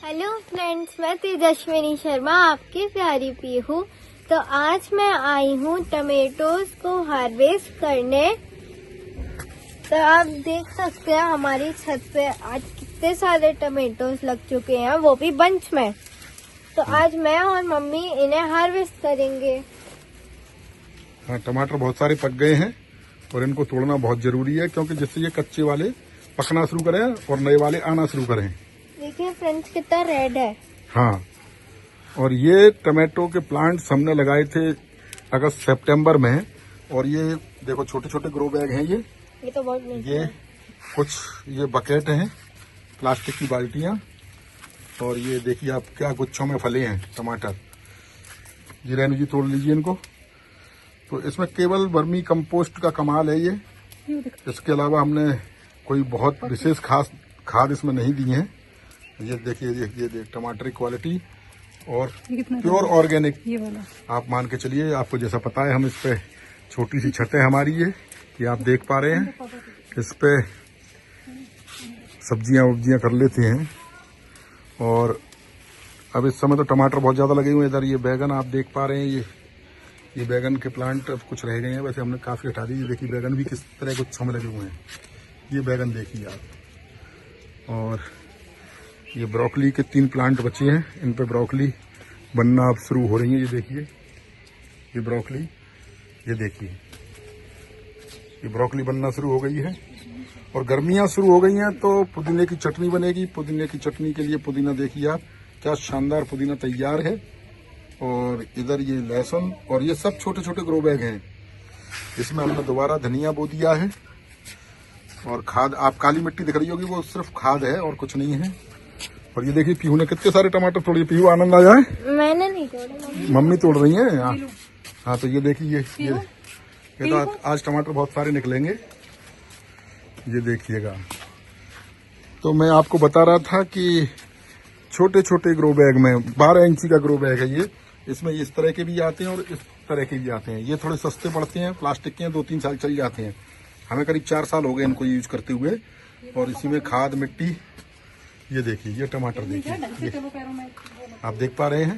Hello friends, मैं तेजस्विनी शर्मा आपकी प्यारी पीहू। तो आज मैं आई हूँ टमेटोज को हार्वेस्ट करने। तो आप देख सकते हैं हमारी छत पे आज कितने सारे टमेटोज लग चुके हैं, वो भी बंच में। तो आज मैं और मम्मी इन्हें हार्वेस्ट करेंगे। हाँ, टमाटर बहुत सारे पक गए हैं और इनको तोड़ना बहुत जरूरी है, क्योंकि जिससे ये कच्चे वाले पकना शुरू करें और नए वाले आना शुरू करें। देखिए फ्रेंड्स, कितना रेड है। हाँ, और ये टमाटो के प्लांट्स हमने लगाए थे अगस्त सितंबर में। और ये देखो छोटे छोटे ग्रो बैग हैं। ये तो बहुत नीचे ये है। कुछ ये बकेट हैं, प्लास्टिक की बाल्टियां। और ये देखिए आप क्या गुच्छों में फले हैं टमाटर। ये रेनू जी तोड़ लीजिए इनको। तो इसमें केवल वर्मी कंपोस्ट का कमाल है ये। इसके अलावा हमने कोई बहुत विशेष खास खाद इसमें नहीं दी है। ये देखिए, ये टमाटर की क्वालिटी और प्योर ऑर्गेनिक। ये वाला आप मान के चलिए, आपको जैसा पता है हम इस पे छोटी सी छत है हमारी ये आप देख पा रहे हैं। इस पे सब्जियां वब्जियां कर लेते हैं। और अब इस समय तो टमाटर बहुत ज्यादा लगे हुए हैं। इधर ये बैगन आप देख पा रहे हैं। ये बैगन के प्लांट अब कुछ रह गए हैं, वैसे हमने काफी हटा दी। देखिए बैगन भी किस तरह गुच्छों में लगे हुए हैं। ये बैगन देखिए आप। और ये ब्रोकली के 3 प्लांट बचे हैं, इन पे ब्रोकली बनना अब शुरू हो रही है। ये देखिए, ये ब्रोकली, ये देखिए, ये ब्रोकली बनना शुरू हो गई है। और गर्मियां शुरू हो गई हैं तो पुदीने की चटनी बनेगी। पुदीने की चटनी के लिए पुदीना देखिए आप, क्या शानदार पुदीना तैयार है। और इधर ये लहसुन, और ये सब छोटे छोटे ग्रो बैग हैं। इसमें हमने दोबारा धनिया बो दिया है। और खाद, आप काली मिट्टी दिख रही होगी, वो सिर्फ खाद है और कुछ नहीं है। और ये देखिए पीहू ने कितने सारे टमाटर तोड़े। पीहू आनंद आ जाए। मैंने नहीं तोड़े, मम्मी तोड़ रही है। हाँ, तो ये देखिए, ये तो आज टमाटर बहुत सारे निकलेंगे। ये देखिएगा। तो मैं आपको बता रहा था कि छोटे छोटे ग्रो बैग में 12 इंची का ग्रो बैग है ये। इसमें इस तरह के भी आते हैं और इस तरह के भी आते हैं। ये थोड़े सस्ते पड़ते हैं, प्लास्टिक के हैं, 2-3 साल चल जाते हैं। हमें करीब 4 साल हो गए इनको यूज करते हुए। और इसी में खाद मिट्टी, ये देखिए, ये टमाटर देखिए, आप देख पा रहे हैं।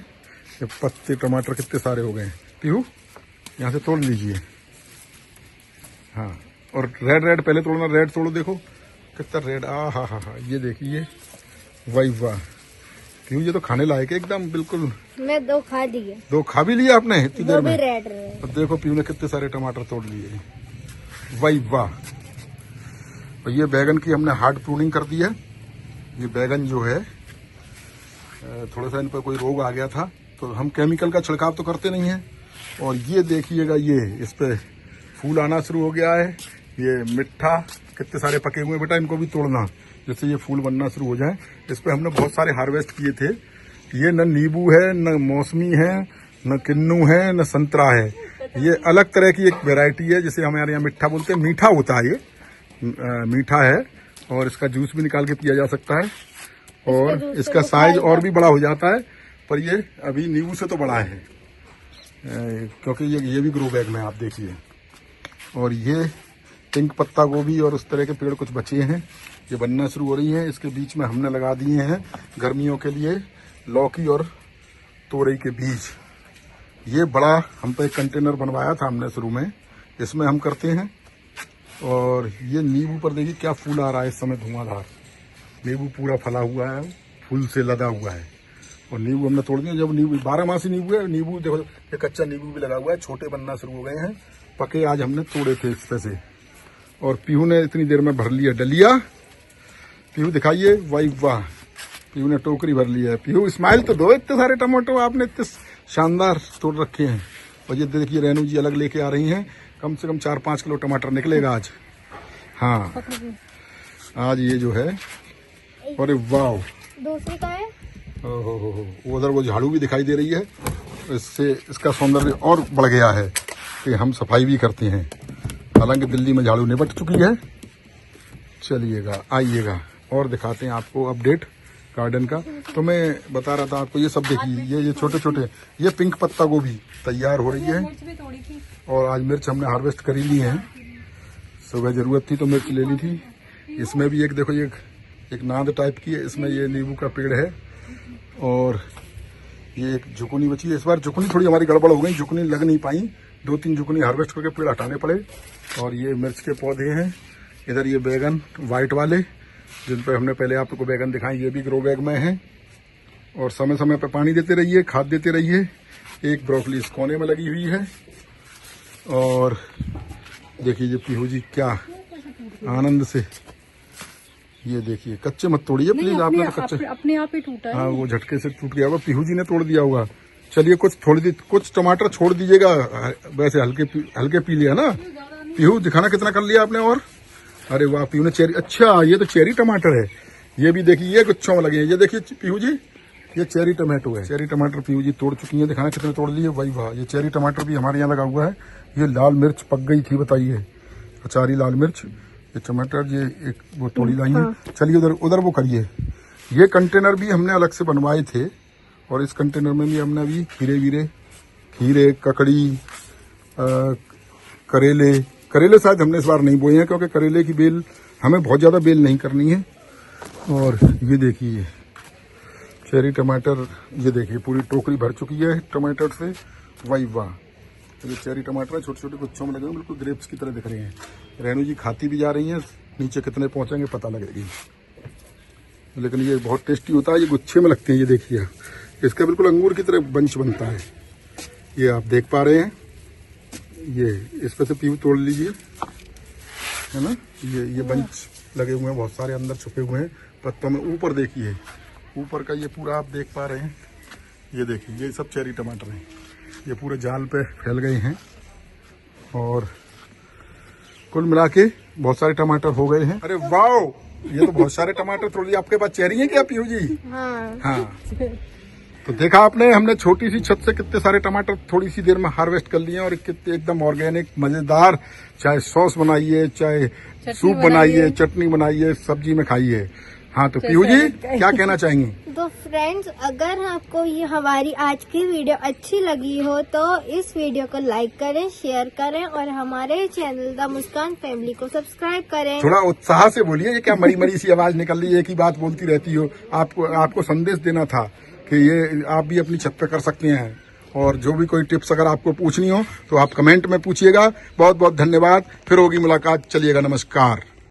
ये पत्ते टमाटर कितने सारे हो गए हैं। पीहू यहाँ से तोड़ लीजिए। हाँ, और रेड पहले तोड़ना। रेड तोड़ो, देखो कितना रेड। हा, ये देखिए, वाह वाह। पीहू ये तो खाने लायक है एकदम, बिल्कुल। मैं 2 खा दिए। 2 खा भी लिया आपने इतनी देर में। रेड अब देखो पीहू ने कितने सारे टमाटर तोड़ लिए, वाह वाह। और ये बैगन की हमने हार्ड प्रूनिंग कर दी है। ये बैगन जो है, थोड़ा सा इन पर कोई रोग आ गया था तो हम केमिकल का छिड़काव तो करते नहीं हैं। और ये देखिएगा, ये इस पे फूल आना शुरू हो गया है। ये मिठा कितने सारे पके हुए हैं। बेटा इनको भी तोड़ना, जिससे ये फूल बनना शुरू हो जाए। इस पे हमने बहुत सारे हार्वेस्ट किए थे। ये न नींबू है, न मौसमी है, न किन्नू है, न संतरा है। ये अलग तरह की एक वेराइटी है, जिसे हमारे यहाँ मिठा बोलते हैं। मीठा होता है, ये मीठा है और इसका जूस भी निकाल के पिया जा सकता है। और इसका साइज और भी बड़ा हो जाता है, पर ये अभी नींबू से तो बड़ा है, क्योंकि ये भी ग्रो बैग में आप देखिए। और ये पिंक पत्ता गोभी और उस तरह के पेड़ कुछ बचे हैं, ये बनना शुरू हो रही हैं। इसके बीच में हमने लगा दिए हैं गर्मियों के लिए लौकी और तोरई के बीज। ये बड़ा हम पे एक कंटेनर बनवाया था हमने शुरू में, इसमें हम करते हैं। और ये नींबू पर देखिए क्या फूल आ रहा है इस समय, धुआंधार नींबू पूरा फला हुआ है, फूल से लदा हुआ है। और नींबू हमने तोड़ दिया। जब नींबू 12 मासी नींबू है। नींबू देखो, ये कच्चा नींबू भी लगा हुआ है, छोटे बनना शुरू हो गए हैं। पके आज हमने तोड़े थे इस पे से। और पीहू ने इतनी देर में भर लिया डलिया। पीहू दिखाइए, वाह वाह, पीहू ने टोकरी भर लिया है। पीहू स्माइल तो दो, इतने सारे टमाटो आपने इतने शानदार तोड़ रखे हैं। और ये देखिए रेनू जी अलग लेके आ रही हैं। कम से कम 4-5 किलो टमाटर निकलेगा आज। हाँ, आज ये जो है, अरे वाह, दूसरी का है। ओहो, उधर वो झाड़ू भी दिखाई दे रही है। इससे इसका सौंदर्य और बढ़ गया है कि हम सफाई भी करते हैं। हालांकि दिल्ली में झाड़ू निपट चुकी है। चलिएगा, आइएगा और दिखाते हैं आपको अपडेट गार्डन का। तो मैं बता रहा था आपको, ये सब देखिए, ये छोटे छोटे, ये पिंक पत्ता गोभी तैयार हो रही है। और आज मिर्च हमने हार्वेस्ट करी ली है। सुबह जरूरत थी तो मिर्च ले ली थी। इसमें भी एक देखो, एक नाद टाइप की है, इसमें ये नींबू का पेड़ है। और ये एक जुकुनी बची है। इस बार जुकुनी थोड़ी हमारी गड़बड़ हो गई, जुकुनी लग नहीं पाई, 2-3 जुकुनी हार्वेस्ट करके पेड़ हटाने पड़े। और ये मिर्च के पौधे हैं, इधर ये बैगन वाइट वाले जिन पर हमने पहले आपको बैगन दिखाई, ये भी ग्रो बैग में है। और समय समय पर पानी देते रहिए, खाद देते रहिए। एक ब्रोकली इस कोने में लगी हुई है। और देखिए ये पीहू जी क्या आनंद से, ये देखिए, कच्चे मत तोड़िए प्लीज, आपने तो कच्चे अपने आप ही टूटा है। हाँ, वो झटके से टूट गया होगा, पीहू जी ने तोड़ दिया होगा। चलिए कुछ टमाटर छोड़ दीजिएगा, वैसे हल्के पी लिया ना पीहू, दिखाना कितना कर लिया आपने। और अरे वाह, पीहू ने चेरी, अच्छा ये तो चेरी टमाटर है, ये भी देखिए, ये गुच्छों में लगे हैं। ये देखिए पीहू जी, ये चेरी टमाटो है। चेरी टमाटर पीहू जी तोड़ चुकी है, दिखाना कितने तोड़ लिए। भाई वाह, ये चेरी टमाटर भी हमारे यहाँ लगा हुआ है। ये लाल मिर्च पक गई थी, बताइए, अचारी लाल मिर्च। ये टमाटर, ये एक वो तोड़ी लाई है। चलिए उधर वो करिए। ये कंटेनर भी हमने अलग से बनवाए थे, और इस कंटेनर में भी हमने अभी खीरे, ककड़ी, करेले शायद हमने इस बार नहीं बोए हैं, क्योंकि करेले की बेल हमें बहुत ज्यादा बेल नहीं करनी है। और ये देखिए चेरी टमाटर, ये देखिए पूरी टोकरी भर चुकी है टमाटर से। वाह वाह, ये चेरी टमाटर छोटे छोटे गुच्छों में लगे हुए, बिल्कुल ग्रेप्स की तरह दिख रहे हैं। रेणु जी खाती भी जा रही हैं, नीचे कितने पहुंचेंगे पता लगेगी। लेकिन ये बहुत टेस्टी होता है, ये गुच्छे में लगते हैं। ये देखिए, इसका बिल्कुल अंगूर की तरह बंच बनता है। ये आप देख पा रहे हैं, ये इस पर से पीहू तोड़ लीजिए, है ना। ये बंच लगे हुए हैं, बहुत सारे अंदर छुपे हुए हैं पत्तों में। ऊपर देखिए, ऊपर का ये पूरा आप देख पा रहे हैं। ये देखिए, ये सब चेरी टमाटर हैं, ये पूरे जाल पे फैल गए हैं। और कुल मिला के बहुत सारे टमाटर हो गए हैं। अरे वाह, ये तो बहुत सारे टमाटर तोड़ लिए। आपके पास चेरी है क्या पीहू जी? हाँ। तो देखा आपने, हमने छोटी सी छत से कितने सारे टमाटर थोड़ी सी देर में हार्वेस्ट कर लिए, और कितने एकदम ऑर्गेनिक मजेदार, चाहे सॉस बनाइए, चाहे सूप बनाइए, चटनी बनाइए, सब्जी में खाइए। हाँ, तो पीहू जी क्या कहना चाहेंगी? तो फ्रेंड्स, अगर आपको ये हमारी आज की वीडियो अच्छी लगी हो तो इस वीडियो को लाइक करें, शेयर करें, और हमारे चैनल द मुस्कान फैमिली को सब्सक्राइब करें। थोड़ा उत्साह से बोलिए, ये क्या मरी मरी सी आवाज निकल रही है, एक ही बात बोलती रहती हो। आपको संदेश देना था कि ये आप भी अपनी छत पे कर सकते हैं। और जो भी कोई टिप्स अगर आपको पूछनी हो तो आप कमेंट में पूछिएगा। बहुत बहुत धन्यवाद, फिर होगी मुलाकात। चलिएगा, नमस्कार।